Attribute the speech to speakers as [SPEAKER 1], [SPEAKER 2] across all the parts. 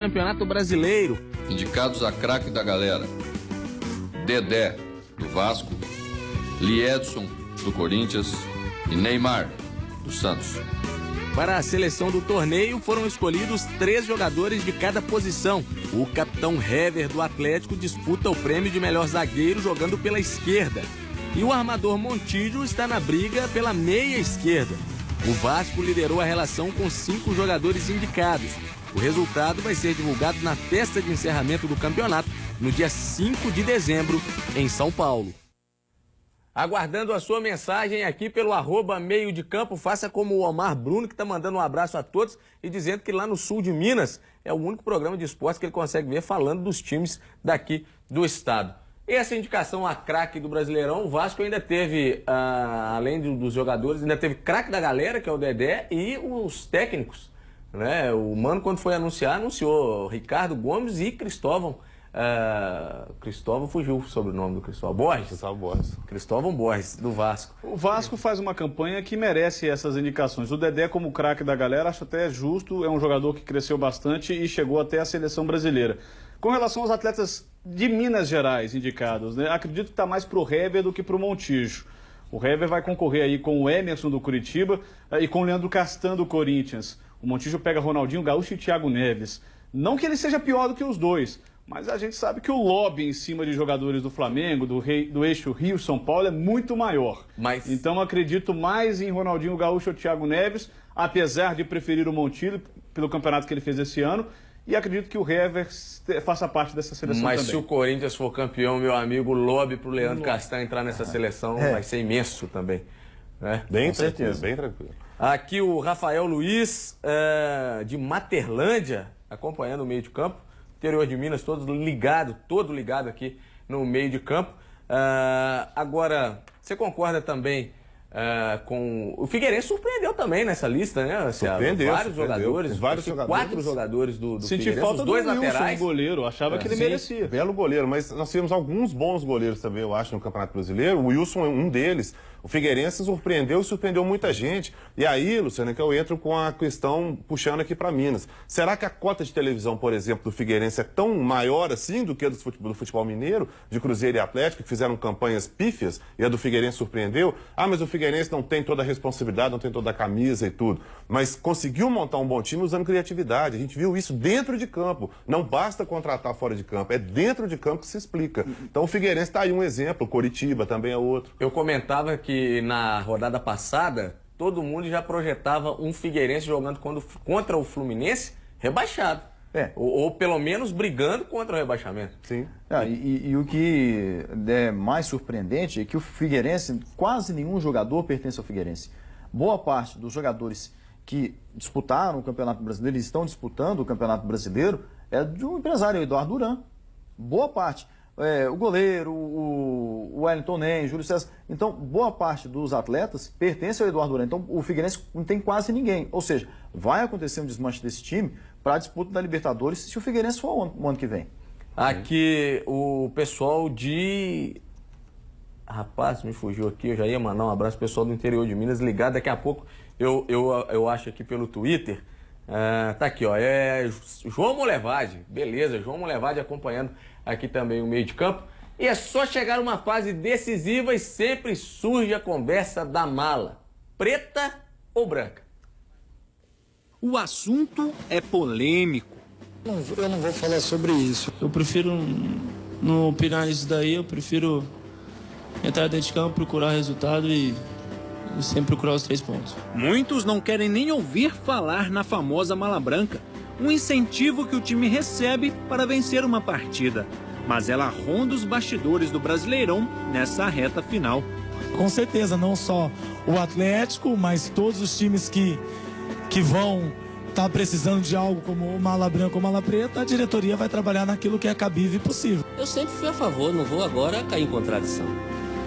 [SPEAKER 1] Campeonato Brasileiro.
[SPEAKER 2] Indicados a craque da galera: Dedé, do Vasco, Liedson, do Corinthians e Neymar, do Santos.
[SPEAKER 1] Para a seleção do torneio foram escolhidos 3 jogadores de cada posição. O capitão Hever do Atlético disputa o prêmio de melhor zagueiro jogando pela esquerda. E o armador Montijo está na briga pela meia esquerda. O Vasco liderou a relação com 5 jogadores indicados. O resultado vai ser divulgado na festa de encerramento do campeonato, no dia 5 de dezembro, em São Paulo. Aguardando a sua mensagem aqui pelo @meio de campo, faça como o Omar Bruno, que está mandando um abraço a todos e dizendo que lá no sul de Minas é o único programa de esportes que ele consegue ver falando dos times daqui do estado. Essa indicação a craque do Brasileirão, o Vasco ainda teve, além dos jogadores, ainda teve craque da galera, que é o Dedé, e os técnicos. Né? O Mano, quando foi anunciar, anunciou Ricardo Gomes e Cristóvão. Cristóvão fugiu o sobrenome do Cristóvão. Borges? Cristóvão Borges, do Vasco.
[SPEAKER 3] O Vasco faz uma campanha que merece essas indicações. O Dedé, como craque da galera, acho até justo. É um jogador que cresceu bastante e chegou até a seleção brasileira. Com relação aos atletas de Minas Gerais indicados, né? Acredito que está mais para o Hever do que para o Montijo. O Hever vai concorrer aí com o Emerson do Curitiba e com o Leandro Castan do Corinthians. O Montijo pega Ronaldinho Gaúcho e Thiago Neves. Não que ele seja pior do que os dois, mas a gente sabe que o lobby em cima de jogadores do Flamengo, do eixo Rio-São Paulo, é muito maior. Então acredito mais em Ronaldinho Gaúcho ou Thiago Neves, apesar de preferir o Montijo pelo campeonato que ele fez esse ano. E acredito que o Hever faça parte dessa seleção também.
[SPEAKER 1] Mas se o Corinthians for campeão, meu amigo, o lobby para o Leandro Castan entrar nessa seleção vai ser imenso também. Né?
[SPEAKER 4] Bem tranquilo, bem tranquilo.
[SPEAKER 1] Aqui o Rafael Luiz, de Materlândia, acompanhando o meio de campo. Interior de Minas, todo ligado aqui no meio de campo. Agora, você concorda também com... O Figueirense surpreendeu também nessa lista, né?
[SPEAKER 4] Surpreendeu.
[SPEAKER 1] Vários jogadores. 4 jogadores do
[SPEAKER 3] Senti
[SPEAKER 1] Figueirense,
[SPEAKER 3] falta
[SPEAKER 1] os 2
[SPEAKER 3] do Wilson,
[SPEAKER 1] laterais.
[SPEAKER 3] o goleiro, achava que ele merecia.
[SPEAKER 4] Belo goleiro, mas nós tivemos alguns bons goleiros também, eu acho, no Campeonato Brasileiro. O Wilson é um deles. O Figueirense surpreendeu muita gente. E aí, Luciano, que eu entro com a questão puxando aqui para Minas. Será que a cota de televisão, por exemplo, do Figueirense é tão maior assim do que a do futebol mineiro, de Cruzeiro e Atlético, que fizeram campanhas pífias e a do Figueirense surpreendeu? Mas o Figueirense não tem toda a responsabilidade, não tem toda a camisa e tudo. Mas conseguiu montar um bom time usando criatividade. A gente viu isso dentro de campo. Não basta contratar fora de campo, é dentro de campo que se explica. Então o Figueirense está aí um exemplo, o Coritiba também é outro.
[SPEAKER 1] Eu comentava que na rodada passada, todo mundo já projetava um Figueirense jogando contra o Fluminense rebaixado. Ou pelo menos brigando contra o rebaixamento.
[SPEAKER 4] Sim.
[SPEAKER 5] E o que é mais surpreendente é que o Figueirense, quase nenhum jogador pertence ao Figueirense. Boa parte dos jogadores que disputaram o Campeonato Brasileiro e estão disputando o Campeonato Brasileiro é de um empresário, Eduardo Duran. Boa parte. O goleiro, o Wellington Nem, Júlio César. Então, boa parte dos atletas pertence ao Eduardo Duran. Então, o Figueirense não tem quase ninguém. Ou seja, vai acontecer um desmanche desse time para a disputa da Libertadores se o Figueirense for o ano que vem.
[SPEAKER 1] Aqui, o pessoal de... Rapaz, me fugiu aqui. Eu já ia mandar um abraço pro pessoal do interior de Minas ligado. Daqui a pouco eu acho aqui pelo Twitter. Tá aqui, ó. João Molevade. Beleza, João Molevade acompanhando aqui também o meio de campo. E é só chegar uma fase decisiva e sempre surge a conversa da mala. Preta ou branca?
[SPEAKER 6] O assunto é polêmico.
[SPEAKER 7] Eu não vou falar sobre isso.
[SPEAKER 8] Eu prefiro não opinar nisso daí, eu prefiro entrar dentro de campo, procurar resultado e sempre procurar os 3 pontos.
[SPEAKER 6] Muitos não querem nem ouvir falar na famosa mala branca, um incentivo que o time recebe para vencer uma partida. Mas ela ronda os bastidores do Brasileirão nessa reta final.
[SPEAKER 9] Com certeza, não só o Atlético, mas todos os times que vão estar precisando de algo como mala branca ou mala preta, a diretoria vai trabalhar naquilo que é cabível e possível.
[SPEAKER 10] Eu sempre fui a favor, não vou agora cair em contradição,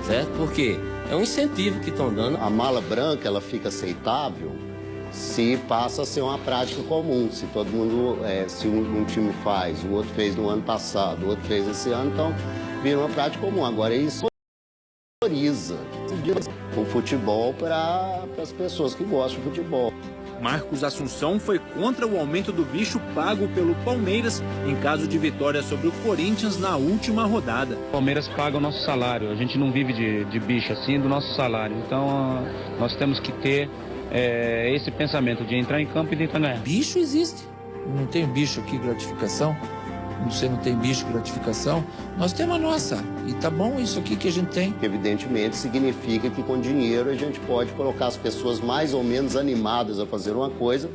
[SPEAKER 10] certo? Porque é um incentivo que estão dando.
[SPEAKER 11] A mala branca, ela fica aceitável se passa a ser uma prática comum. Se todo mundo, se um time faz, o outro fez no ano passado, o outro fez esse ano, então vira uma prática comum. Agora isso valoriza o futebol para as pessoas que gostam de futebol.
[SPEAKER 6] Marcos Assunção foi contra o aumento do bicho pago pelo Palmeiras em caso de vitória sobre o Corinthians na última rodada.
[SPEAKER 12] O Palmeiras paga o nosso salário, a gente não vive de bicho assim, do nosso salário. Então nós temos que ter esse pensamento de entrar em campo e tentar ganhar.
[SPEAKER 13] Bicho existe, não tem bicho aqui, gratificação. Você não tem bicho, gratificação, nós temos a nossa. E tá bom isso aqui que a gente tem.
[SPEAKER 11] Evidentemente, significa que com dinheiro a gente pode colocar as pessoas mais ou menos animadas a fazer uma coisa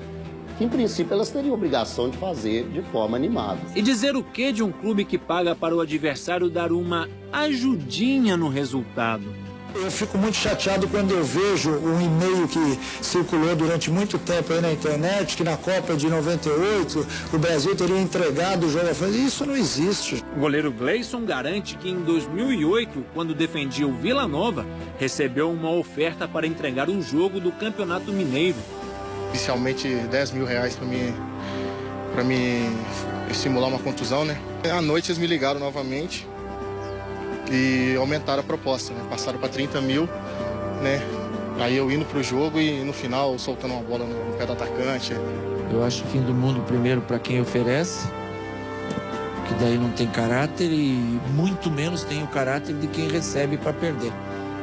[SPEAKER 11] que, em princípio, elas teriam obrigação de fazer de forma animada.
[SPEAKER 6] E dizer o que de um clube que paga para o adversário dar uma ajudinha no resultado?
[SPEAKER 7] Eu fico muito chateado quando eu vejo um e-mail que circulou durante muito tempo aí na internet, que na Copa de 98 o Brasil teria entregado o jogo à França. Isso não existe.
[SPEAKER 6] O goleiro Gleison garante que em 2008, quando defendia o Vila Nova, recebeu uma oferta para entregar um jogo do Campeonato Mineiro.
[SPEAKER 14] Inicialmente R$10 mil para me simular uma contusão, né? À noite eles me ligaram novamente e aumentaram a proposta, né? Passaram para 30 mil, né? Aí eu indo pro jogo e no final soltando uma bola no pé do atacante.
[SPEAKER 13] Eu acho fim do mundo primeiro para quem oferece, que daí não tem caráter e muito menos tem o caráter de quem recebe para perder.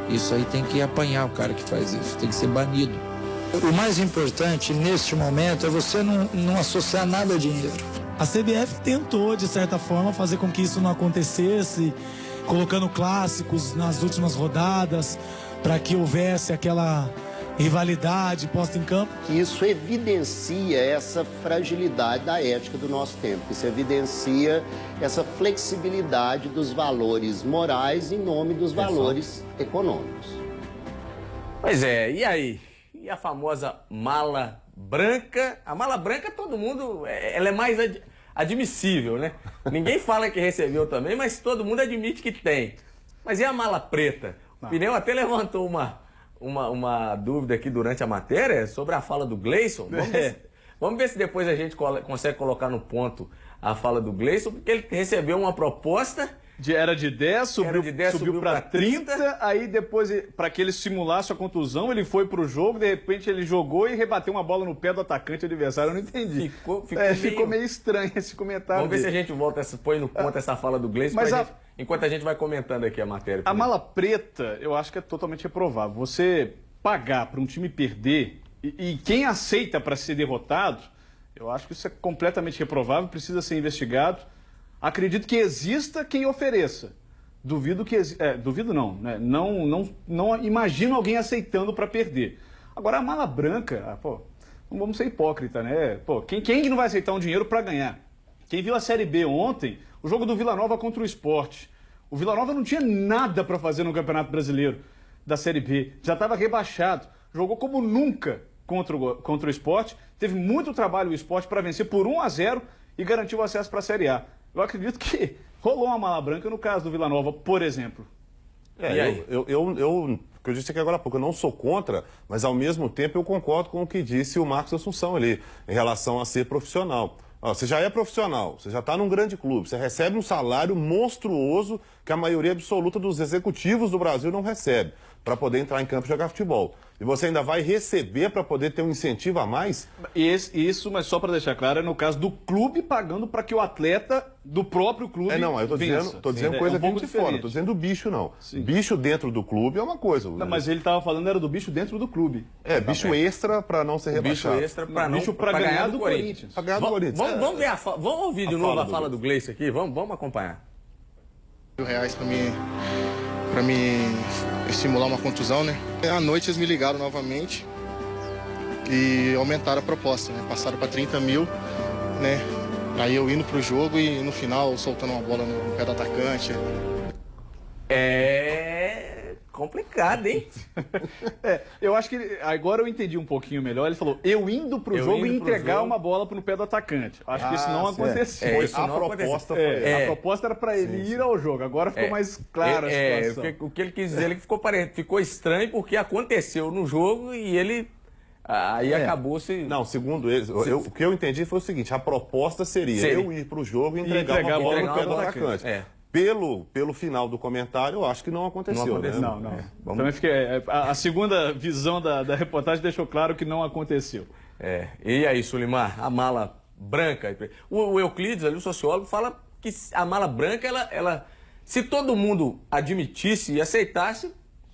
[SPEAKER 13] Isso aí tem que apanhar o cara que faz isso, tem que ser banido.
[SPEAKER 7] O mais importante neste momento é você não associar nada a dinheiro.
[SPEAKER 9] A CBF tentou, de certa forma, fazer com que isso não acontecesse, colocando clássicos nas últimas rodadas, para que houvesse aquela rivalidade posta em campo.
[SPEAKER 11] Isso evidencia essa fragilidade da ética do nosso tempo. Isso evidencia essa flexibilidade dos valores morais em nome dos valores econômicos.
[SPEAKER 1] Pois é, e aí? E a famosa mala branca? A mala branca todo mundo, ela é mais admissível, né? Ninguém fala que recebeu também, mas todo mundo admite que tem. Mas e a mala preta? O Pneu até levantou uma dúvida aqui durante a matéria sobre a fala do Gleison. Vamos ver se depois a gente consegue colocar no ponto a fala do Gleison, porque ele recebeu uma proposta...
[SPEAKER 3] Era de 10, subiu para 30, aí depois, para que ele simulasse a contusão, ele foi pro jogo, de repente ele jogou e rebateu uma bola no pé do atacante adversário, eu não entendi. Ficou meio estranho esse comentário.
[SPEAKER 1] Vamos ver se a gente põe no ponto essa fala do Gleison, enquanto a gente vai comentando aqui a matéria.
[SPEAKER 3] A mala preta, eu acho que é totalmente reprovável. Você pagar para um time perder, e quem aceita para ser derrotado, eu acho que isso é completamente reprovável, precisa ser investigado. Acredito que exista quem ofereça. Duvido que... duvido não, né? Não imagino alguém aceitando para perder. Agora, a mala branca, não vamos ser hipócrita, né? Quem não vai aceitar um dinheiro para ganhar? Quem viu a Série B ontem, o jogo do Vila Nova contra o Sport. O Vila Nova não tinha nada para fazer no Campeonato Brasileiro da Série B. Já estava rebaixado. Jogou como nunca contra o Sport. Teve muito trabalho o Sport para vencer por 1-0 e garantiu o acesso para a Série A. Eu acredito que rolou uma mala branca no caso do Vila Nova, por exemplo.
[SPEAKER 4] E aí? Eu disse aqui agora há pouco, eu não sou contra, mas ao mesmo tempo eu concordo com o que disse o Marcos Assunção ali, em relação a ser profissional. Você já é profissional, você já está num grande clube, você recebe um salário monstruoso que a maioria absoluta dos executivos do Brasil não recebe, para poder entrar em campo e jogar futebol. E você ainda vai receber para poder ter um incentivo a mais?
[SPEAKER 3] Isso, mas só para deixar claro, é no caso do clube pagando para que o atleta do próprio clube
[SPEAKER 4] eu estou dizendo coisa vindo de fora, estou dizendo do bicho não. Sim. Bicho dentro do clube é uma coisa.
[SPEAKER 3] Não, mas ele estava falando era do bicho dentro do clube.
[SPEAKER 4] Bicho extra para não ser rebaixado.
[SPEAKER 1] Bicho extra para ganhar do Corinthians.
[SPEAKER 4] Para ganhar do Corinthians.
[SPEAKER 1] Vamos ouvir de novo a fala do Gleison aqui, vamos acompanhar.
[SPEAKER 14] R$1.000 para me simular uma contusão, né? À noite eles me ligaram novamente e aumentaram a proposta, né? Passaram para 30 mil, né? Aí eu indo pro jogo e no final soltando uma bola no pé do atacante.
[SPEAKER 1] É complicado, hein?
[SPEAKER 3] Eu acho que agora eu entendi um pouquinho melhor. Ele falou, eu indo pro jogo e entregar uma bola no pé do atacante. Acho que isso não aconteceu. A proposta era para ele ir ao jogo. Agora ficou mais claro a situação.
[SPEAKER 1] O que ele quis dizer é que ficou estranho porque aconteceu no jogo e ele... Aí acabou-se...
[SPEAKER 4] Não, segundo eles, o que eu entendi foi o seguinte, a proposta seria eu ir pro jogo e entregar uma bola no pé do atacante. Pelo final do comentário, eu acho que não aconteceu.
[SPEAKER 3] Não. Também a segunda visão da reportagem deixou claro que não aconteceu.
[SPEAKER 1] E aí, Sulimar, a mala branca. O Euclides, ali, o sociólogo, fala que a mala branca, ela se todo mundo admitisse e aceitasse,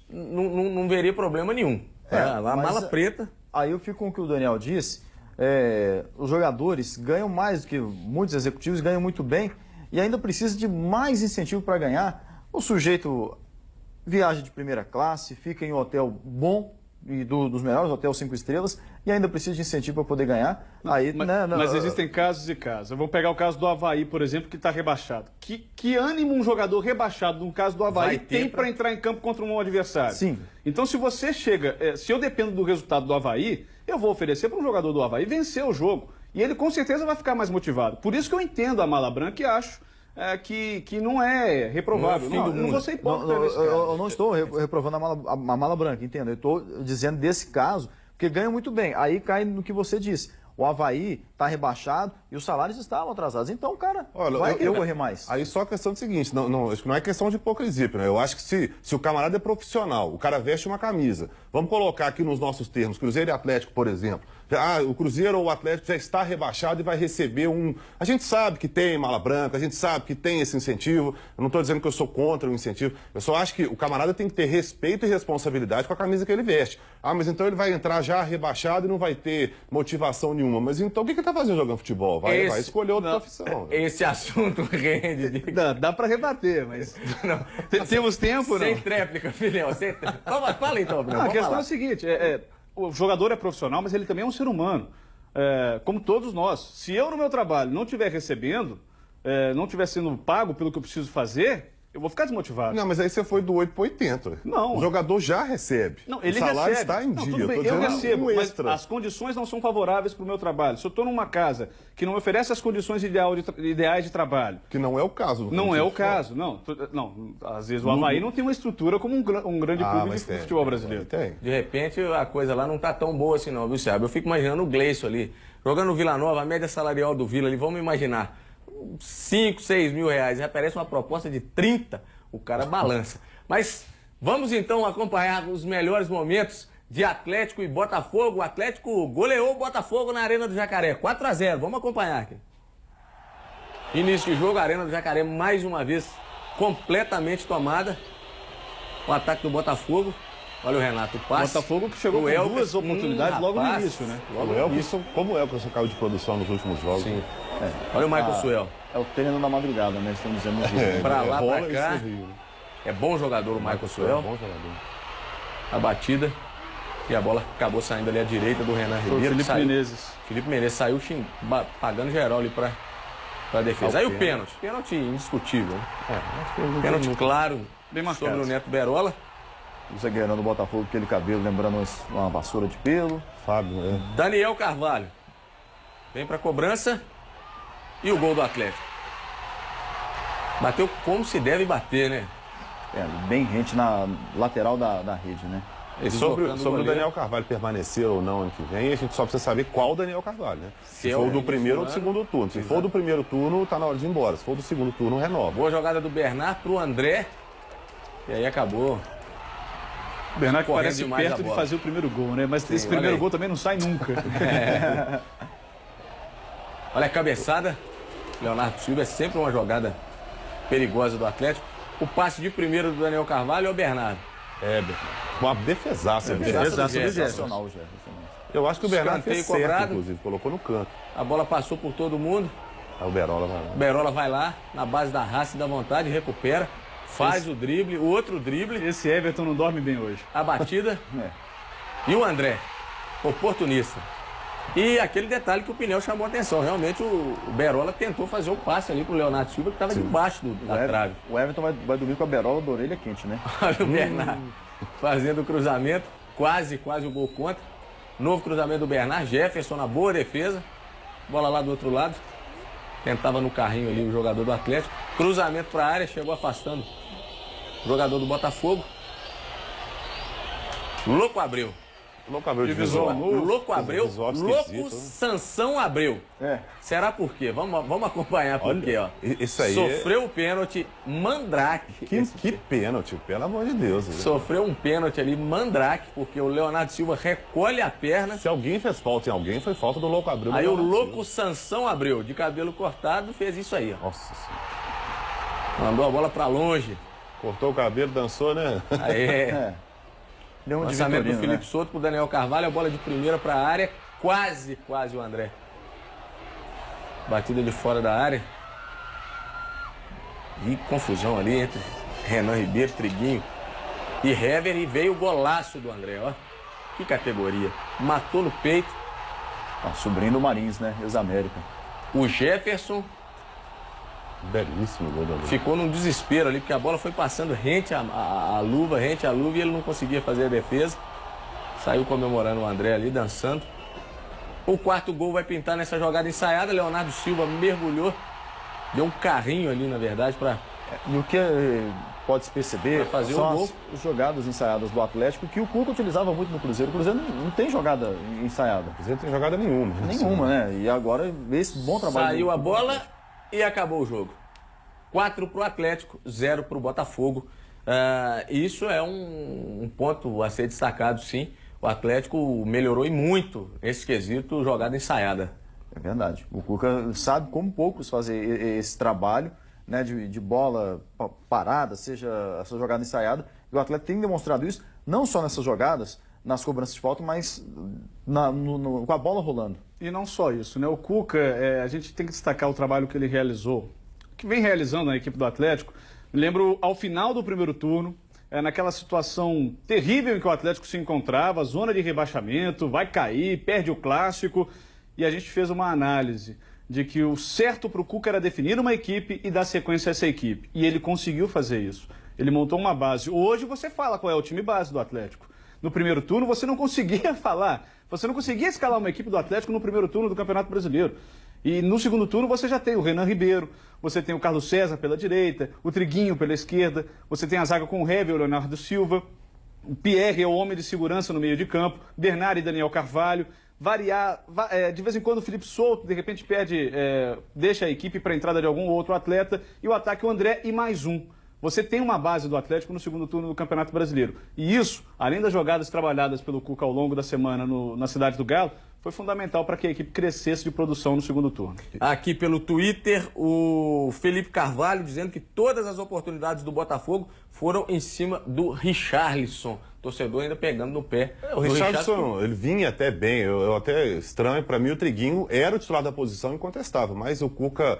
[SPEAKER 1] não veria problema nenhum. A mala preta...
[SPEAKER 5] Aí eu fico com o que o Daniel disse, os jogadores ganham mais do que muitos executivos, ganham muito bem e ainda precisa de mais incentivo para ganhar. O sujeito viaja de primeira classe, fica em um hotel bom, e dos melhores hotéis 5 estrelas, e ainda precisa de incentivo para poder ganhar.
[SPEAKER 3] Mas existem casos e casos. Vamos pegar o caso do Avaí, por exemplo, que está rebaixado. Que ânimo um jogador rebaixado, no caso do Avaí, tem para entrar em campo contra um adversário?
[SPEAKER 5] Sim.
[SPEAKER 3] Então, se você chega... se eu dependo do resultado do Avaí, eu vou oferecer para um jogador do Avaí vencer o jogo. E ele, com certeza, vai ficar mais motivado. Por isso que eu entendo a mala branca e acho que não é reprovável. Não vou ser hipócrita nesse caso.
[SPEAKER 5] Eu não estou reprovando a mala branca, entendo. Eu estou dizendo desse caso, porque ganha muito bem. Aí cai no que você disse. O Avaí está rebaixado e os salários estavam atrasados. Então, cara, vai querer correr mais.
[SPEAKER 4] Aí só a questão do seguinte, acho que não é questão de hipocrisia, né? Eu acho que se o camarada é profissional, o cara veste uma camisa, vamos colocar aqui nos nossos termos, Cruzeiro e Atlético, por exemplo. O Cruzeiro ou o Atlético já está rebaixado e vai receber A gente sabe que tem mala branca, a gente sabe que tem esse incentivo. Eu não estou dizendo que eu sou contra o incentivo. Eu só acho que o camarada tem que ter respeito e responsabilidade com a camisa que ele veste. Mas então ele vai entrar já rebaixado e não vai ter motivação nenhuma. Mas então o que ele está fazendo jogando futebol? Vai escolher outra profissão.
[SPEAKER 1] Esse assunto rende.
[SPEAKER 3] Dá para rebater, mas... Temos tempo,
[SPEAKER 1] Sem tréplica, filhão. Fala então, Bruno.
[SPEAKER 3] A questão é a seguinte, o jogador é profissional, mas ele também é um ser humano, como todos nós. Se eu no meu trabalho não estiver recebendo, não estiver sendo pago pelo que eu preciso fazer, eu vou ficar desmotivado.
[SPEAKER 4] Não, mas aí você foi do 8 para 80.
[SPEAKER 3] Não.
[SPEAKER 4] O jogador já recebe.
[SPEAKER 3] Não, ele
[SPEAKER 4] o salário
[SPEAKER 3] recebe.
[SPEAKER 4] Está em dia.
[SPEAKER 3] Tudo bem, eu recebo, mas as condições não são favoráveis para o meu trabalho. Se eu estou numa casa que não me oferece as condições ideais de trabalho...
[SPEAKER 4] Que não é o caso.
[SPEAKER 3] Não é o caso, não. Às vezes o Avaí não tem uma estrutura como um grande clube de futebol brasileiro.
[SPEAKER 4] Tem.
[SPEAKER 1] De repente a coisa lá não está tão boa assim não, viu, Sérgio? Eu fico imaginando o Gleison ali, jogando no Vila Nova, a média salarial do Vila ali, vamos imaginar, 5, 6 mil reais, já aparece uma proposta de 30, o cara balança. Mas vamos então acompanhar os melhores momentos de Atlético e Botafogo. O Atlético goleou o Botafogo na Arena do Jacaré, 4-0, vamos acompanhar aqui. Início de jogo, a Arena do Jacaré mais uma vez completamente tomada. O ataque do Botafogo. Olha o Renato, o passe.
[SPEAKER 3] Botafogo que chegou com duas oportunidades logo no início, né?
[SPEAKER 4] Como é que você caiu de produção nos últimos jogos?
[SPEAKER 1] Sim. Olha o Michael Suel.
[SPEAKER 5] É o treino da madrugada, né? Estamos dizendo
[SPEAKER 1] pra lá, pra cá. É bom jogador o Michael Suel.
[SPEAKER 4] É bom jogador.
[SPEAKER 1] A batida. E a bola acabou saindo ali à direita do Renan Ribeiro.
[SPEAKER 3] Felipe Menezes.
[SPEAKER 1] Felipe Menezes saiu pagando geral ali pra defesa. Aí o pênalti. Pênalti indiscutível. Pênalti claro
[SPEAKER 3] bem marcado
[SPEAKER 1] sobre o Neto Berola.
[SPEAKER 5] Você ganhando o Botafogo, aquele cabelo, lembrando uma vassoura de pelo.
[SPEAKER 4] Fábio,
[SPEAKER 1] Daniel Carvalho. Vem pra cobrança. E o gol do Atlético. Bateu como se deve bater, né?
[SPEAKER 5] Bem rente na lateral da rede, né?
[SPEAKER 4] Sobre o Daniel Carvalho permanecer ou não ano que vem, a gente só precisa saber qual Daniel Carvalho, né? Se for do primeiro ou do segundo turno. Se for do primeiro turno, tá na hora de ir embora. Se for do segundo turno, renova.
[SPEAKER 1] Boa jogada do Bernard pro André. E aí acabou.
[SPEAKER 3] O Bernard que parece perto de fazer o primeiro gol, né? Mas esse primeiro gol também não sai nunca.
[SPEAKER 1] Olha a cabeçada. Leonardo Silva, é sempre uma jogada perigosa do Atlético. O passe de primeiro do Daniel Carvalho é o Bernardo.
[SPEAKER 4] Uma defesaça do Gerson. Eu acho que o Bernardo fez certo, inclusive, colocou no canto.
[SPEAKER 1] A bola passou por todo mundo.
[SPEAKER 4] Aí o Berola vai lá.
[SPEAKER 1] O Berola vai lá, na base da raça e da vontade, recupera, faz o drible, o outro drible.
[SPEAKER 3] Esse Everton não dorme bem hoje.
[SPEAKER 1] A batida. E o André, oportunista. E aquele detalhe que o Pinel chamou a atenção. Realmente o Berola tentou fazer o passe ali pro Leonardo Silva, que estava debaixo da trave.
[SPEAKER 5] O Everton vai dormir com a Berola da orelha quente, né?
[SPEAKER 1] Olha o Bernardo fazendo o cruzamento, quase o gol contra. Novo cruzamento do Bernardo, Jefferson na boa defesa. Bola lá do outro lado. Tentava no carrinho ali o jogador do Atlético. Cruzamento para a área, chegou afastando o jogador do Botafogo. Louco Abreu.
[SPEAKER 4] Louco Abreu de
[SPEAKER 3] visual novo.
[SPEAKER 1] Louco Abreu,
[SPEAKER 4] Visual
[SPEAKER 1] Louco
[SPEAKER 4] esquisito, né?
[SPEAKER 1] Sansão Abreu. Será por quê? Vamos acompanhar por quê, ó.
[SPEAKER 4] Isso aí
[SPEAKER 1] Sofreu o pênalti, Mandrake.
[SPEAKER 4] Que pênalti, pelo amor de Deus. Né?
[SPEAKER 1] Sofreu um pênalti ali, Mandrake, porque o Leonardo Silva recolhe a perna.
[SPEAKER 4] Se alguém fez falta em alguém, foi falta do Louco Abreu.
[SPEAKER 1] Aí o Louco Sansão Abreu, de cabelo cortado, fez isso aí, ó.
[SPEAKER 4] Nossa Senhora.
[SPEAKER 1] Mandou a bola pra longe.
[SPEAKER 4] Cortou o cabelo, dançou, né?
[SPEAKER 1] Aí.
[SPEAKER 5] Deu um
[SPEAKER 1] Lançamento do
[SPEAKER 5] Vitorino,
[SPEAKER 1] Felipe Souto pro Daniel Carvalho, a bola de primeira para a área, quase o André. Batida de fora da área. E confusão ali entre Renan Ribeiro, Triguinho e Hever, e veio o golaço do André, ó. Que categoria. Matou no peito.
[SPEAKER 5] Sobrinho do Marins, né? Ex-América.
[SPEAKER 1] O Jefferson
[SPEAKER 4] belíssimo gol do André.
[SPEAKER 1] Ficou num desespero ali, porque a bola foi passando rente à luva, e ele não conseguia fazer a defesa. Saiu comemorando o André ali, dançando. O quarto gol vai pintar nessa jogada ensaiada. Leonardo Silva mergulhou, deu um carrinho ali, na verdade, para...
[SPEAKER 5] E o que pode se perceber
[SPEAKER 1] fazer
[SPEAKER 5] são
[SPEAKER 1] o gol.
[SPEAKER 5] as jogadas ensaiadas do Atlético, que o Cuca utilizava muito no Cruzeiro. O Cruzeiro não tem jogada ensaiada. O
[SPEAKER 4] Cruzeiro não tem jogada nenhuma.
[SPEAKER 5] Nenhuma, né? E agora, esse bom trabalho...
[SPEAKER 1] Saiu a bola e acabou o jogo. 4 para o Atlético, 0 para o Botafogo. Isso é um ponto a ser destacado, sim. O Atlético melhorou e muito esse quesito jogada ensaiada.
[SPEAKER 5] É verdade. O Cuca sabe como poucos fazer esse trabalho, né, de bola parada, seja essa jogada ensaiada. E o Atlético tem demonstrado isso, não só nessas jogadas, nas cobranças de falta, mas com a bola rolando.
[SPEAKER 3] E não só isso, né? O Cuca, a gente tem que destacar o trabalho que ele realizou, que vem realizando na equipe do Atlético. Me lembro, ao final do primeiro turno, naquela situação terrível em que o Atlético se encontrava, zona de rebaixamento, vai cair, perde o clássico, e a gente fez uma análise de que o certo para o Cuca era definir uma equipe e dar sequência a essa equipe. E ele conseguiu fazer isso. Ele montou uma base. Hoje você fala qual é o time base do Atlético. No primeiro turno você não conseguia falar, você não conseguia escalar uma equipe do Atlético no primeiro turno do Campeonato Brasileiro. E no segundo turno você já tem o Renan Ribeiro, você tem o Carlos César pela direita, o Triguinho pela esquerda, você tem a zaga com o Hever e o Leonardo Silva, o Pierre é o homem de segurança no meio de campo, Bernardo e Daniel Carvalho, de vez em quando o Felipe Souto, de repente deixa a equipe para a entrada de algum outro atleta, e o ataque o André e mais um. Você tem uma base do Atlético no segundo turno do Campeonato Brasileiro. E isso, além das jogadas trabalhadas pelo Cuca ao longo da semana na Cidade do Galo, foi fundamental para que a equipe crescesse de produção no segundo turno.
[SPEAKER 1] Aqui pelo Twitter, o Felipe Carvalho dizendo que todas as oportunidades do Botafogo foram em cima do Richarlison. Torcedor ainda pegando no pé.
[SPEAKER 4] O Richarlison, ele vinha até bem. Eu até estranho, para mim o Triguinho era o titular da posição incontestável, mas o Cuca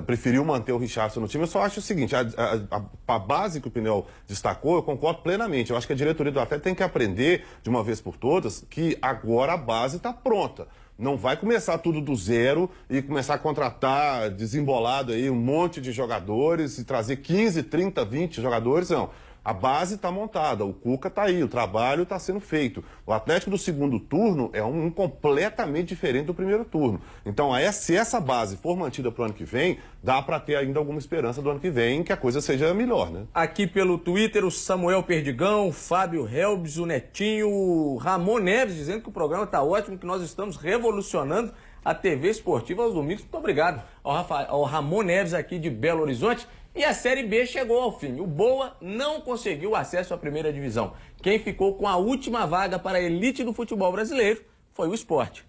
[SPEAKER 4] preferiu manter o Richarlison no time. Eu só acho o seguinte, a base que o Pinel destacou, eu concordo plenamente. Eu acho que a diretoria do Atlético tem que aprender, de uma vez por todas, que agora a base está pronta. Não vai começar tudo do zero e começar a contratar desembolado aí um monte de jogadores e trazer 15, 30, 20 jogadores, não. A base está montada, o Cuca está aí, o trabalho está sendo feito. O Atlético do segundo turno é um completamente diferente do primeiro turno. Então, se essa base for mantida para o ano que vem, dá para ter ainda alguma esperança do ano que vem que a coisa seja melhor, né?
[SPEAKER 1] Aqui pelo Twitter, o Samuel Perdigão, o Fábio Helbs, o Netinho, o Ramon Neves, dizendo que o programa está ótimo, que nós estamos revolucionando a TV esportiva aos domingos. Muito obrigado ao Ramon Neves aqui de Belo Horizonte. E a Série B chegou ao fim. O Boa não conseguiu acesso à primeira divisão. Quem ficou com a última vaga para a elite do futebol brasileiro foi o Sport.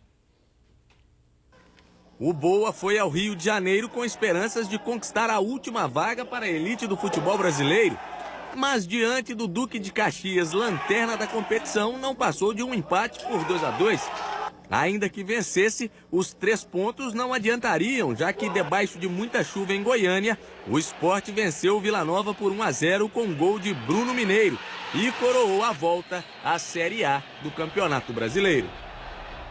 [SPEAKER 1] O Boa foi ao Rio de Janeiro com esperanças de conquistar a última vaga para a elite do futebol brasileiro. Mas diante do Duque de Caxias, lanterna da competição, não passou de um empate por 2-2. Ainda que vencesse, os 3 pontos não adiantariam, já que debaixo de muita chuva em Goiânia, o Sport venceu o Vila Nova por 1-0 com gol de Bruno Mineiro e coroou a volta à Série A do Campeonato Brasileiro.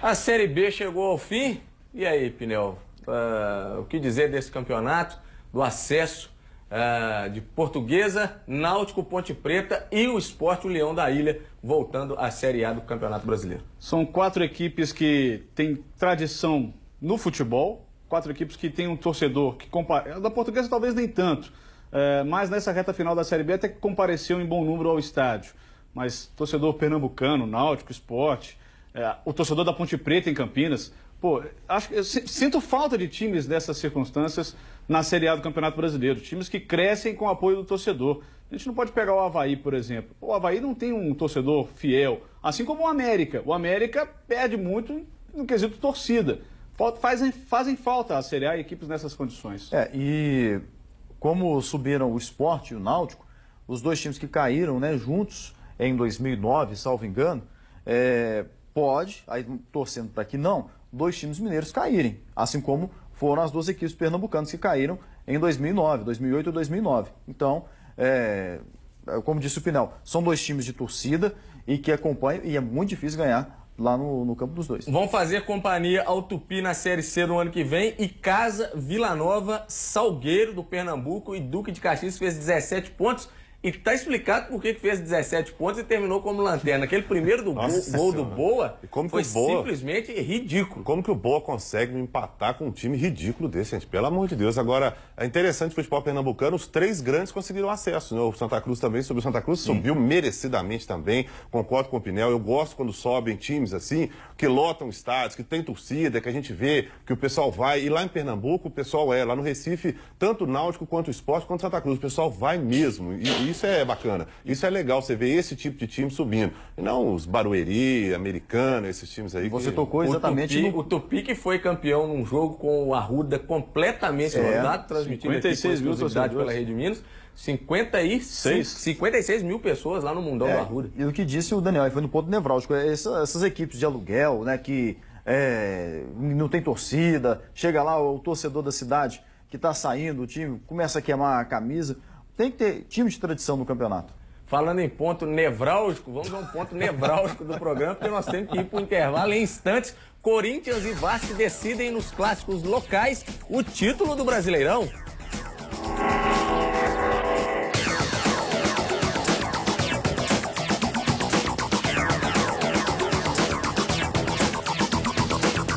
[SPEAKER 1] A Série B chegou ao fim. E aí, Pinel, o que dizer desse campeonato, do acesso de Portuguesa, Náutico, Ponte Preta e o Sport, o Leão da Ilha, voltando à Série A do Campeonato Brasileiro?
[SPEAKER 3] São 4 equipes que têm tradição no futebol, 4 equipes que têm um torcedor que da Portuguesa talvez nem tanto, mas nessa reta final da Série B até que compareceu em bom número ao estádio. Mas torcedor pernambucano, Náutico, Sport, o torcedor da Ponte Preta em Campinas. Pô, sinto falta de times dessas circunstâncias na Série A do Campeonato Brasileiro. Times que crescem com o apoio do torcedor. A gente não pode pegar o Avaí, por exemplo. O Avaí não tem um torcedor fiel, assim como o América. O América perde muito no quesito torcida. Fazem falta a Série A e equipes nessas condições.
[SPEAKER 5] E como subiram o Sport e o Náutico, os dois times que caíram, né, juntos em 2009, salvo engano, pode, aí torcendo para que não, dois times mineiros caírem, assim como foram as duas equipes pernambucanas que caíram em 2009, 2008 e 2009. Então, como disse o Pinel, são dois times de torcida e que acompanham, e é muito difícil ganhar lá no campo dos dois.
[SPEAKER 1] Vão fazer companhia ao Tupi na Série C no ano que vem e Casa, Vila Nova, Salgueiro do Pernambuco e Duque de Caxias fez 17 pontos. E tá explicado por que fez 17 pontos e terminou como lanterna. Aquele primeiro gol do Boa foi simplesmente ridículo.
[SPEAKER 4] Como que o Boa consegue empatar com um time ridículo desse, gente? Pelo amor de Deus. Agora, é interessante o futebol pernambucano, os três grandes conseguiram acesso, né? O Santa Cruz também subiu. O Santa Cruz subiu merecidamente também. Concordo com o Pinel. Eu gosto quando sobem times assim, que lotam estádios, que tem torcida, que a gente vê que o pessoal vai. E lá em Pernambuco, o pessoal lá no Recife, tanto o Náutico quanto o Sport, quanto o Santa Cruz, o pessoal vai mesmo. E isso é bacana. Isso é legal, você vê esse tipo de time subindo. E não os Barueri, Americana, esses times aí.
[SPEAKER 5] Você tocou exatamente
[SPEAKER 1] o Tupi que foi campeão num jogo com o Arruda completamente rodado, transmitido
[SPEAKER 3] 56 mil
[SPEAKER 1] exclusividade pela Rede Minas. 56 mil pessoas lá no mundão do Arruda.
[SPEAKER 5] E o que disse o Daniel, foi no ponto nevrálgico, essas equipes de aluguel, né, que não tem torcida, chega lá o torcedor da cidade que está saindo, o time começa a queimar a camisa. Tem que ter time de tradição no campeonato.
[SPEAKER 1] Falando em ponto nevrálgico, vamos a um ponto nevrálgico do programa, porque nós temos que ir para o intervalo em instantes. Corinthians e Vasco decidem nos clássicos locais o título do Brasileirão.